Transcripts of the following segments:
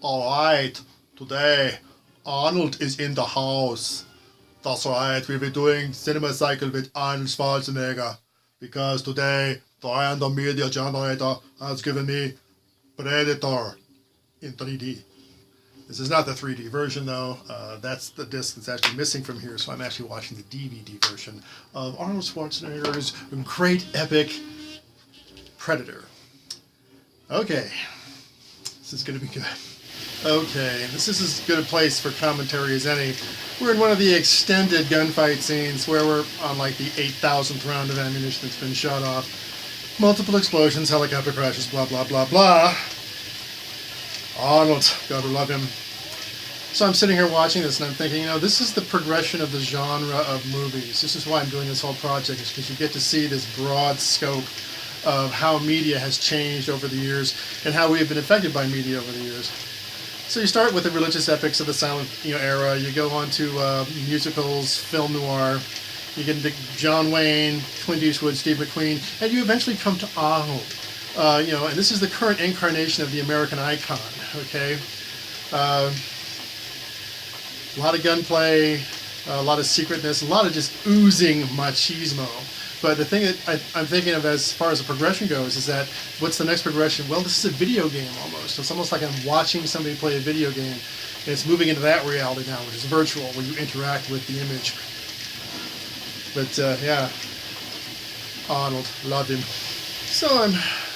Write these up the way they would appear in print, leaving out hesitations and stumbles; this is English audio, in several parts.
Alright, today Arnold is in the house. That's right, we'll be doing Cinema Cycle with Arnold Schwarzenegger. Because today the random media generator has given me Predator in 3D. This is not the 3D version though. That's the disc that's actually missing from here, so I'm actually watching the DVD version of Arnold Schwarzenegger's great epic Predator. Okay, this is going to be good. Okay, this is as good a place for commentary as any. We're in one of the extended gunfight scenes where we're on like the 8,000th round of ammunition that's been shot off. Multiple explosions, helicopter crashes, blah, blah, blah, blah. Arnold, gotta love him. So I'm sitting here watching this and I'm thinking, you know, this is the progression of the genre of movies. This is why I'm doing this whole project, is because you get to see this broad scope of how media has changed over the years and how we have been affected by media over the years. So you start with the religious epics of the silent era. You go on to musicals, film noir. You get into John Wayne, Clint Eastwood, Steve McQueen, and you eventually come to Arnold. And this is the current incarnation of the American icon. Okay, a lot of gunplay, a lot of secretness, a lot of just oozing machismo. But the thing that I'm thinking of as far as the progression goes is that what's the next progression? Well, this is a video game almost. It's almost like I'm watching somebody play a video game. And it's moving into that reality now, which is virtual, where you interact with the image. But yeah, Arnold, love him. So I'm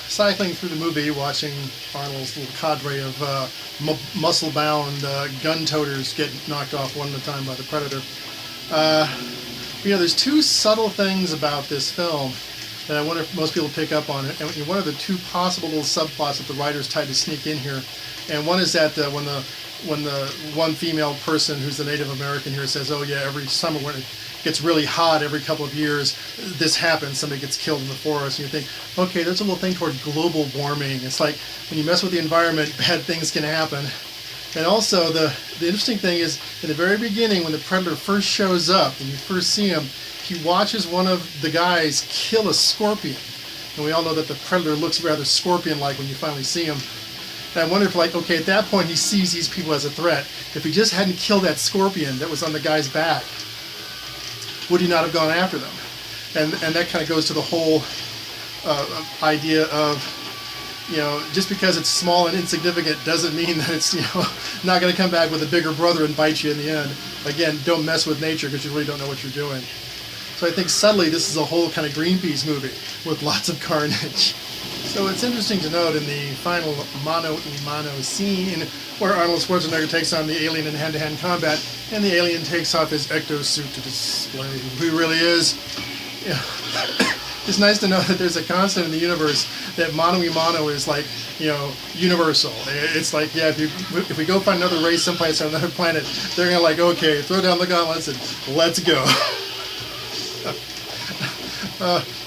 cycling through the movie, watching Arnold's little cadre of muscle-bound gun-toters get knocked off one at a time by the Predator. There's two subtle things about this film that I wonder if most people pick up on. And one of the two possible little subplots that the writers tried to sneak in here, and one is that when the one female person who's the Native American here says, "Oh yeah, every summer when it gets really hot, every couple of years, this happens. Somebody gets killed in the forest," and you think, okay, there's a little thing toward global warming. It's like when you mess with the environment, bad things can happen. And also, the interesting thing is, in the very beginning, when the Predator first shows up, and you first see him, he watches one of the guys kill a scorpion. And we all know that the Predator looks rather scorpion-like when you finally see him. And I wonder if, at that point, he sees these people as a threat. If he just hadn't killed that scorpion that was on the guy's back, would he not have gone after them? And that kind of goes to the whole idea of, just because it's small and insignificant doesn't mean that it's, not going to come back with a bigger brother and bite you in the end. Again, don't mess with nature because you really don't know what you're doing. So I think subtly this is a whole kind of Greenpeace movie with lots of carnage. So it's interesting to note in the final mano-a-mano scene where Arnold Schwarzenegger takes on the alien in hand-to-hand combat, and the alien takes off his ectosuit to display who he really is. It's nice to know that there's a constant in the universe that mano-a-mano is like, universal. It's like, yeah, if we go find another race someplace on another planet, they're gonna okay, throw down the gauntlets and let's go.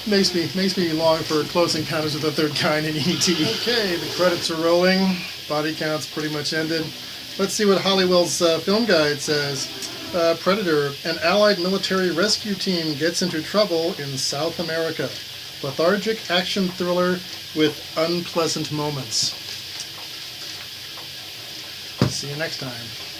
Makes me long for Close Encounters of the Third Kind in E.T. Okay, the credits are rolling. Body count's pretty much ended. Let's see what Hollywell's film guide says. Predator, an Allied military rescue team gets into trouble in South America. Lethargic action thriller with unpleasant moments. See you next time.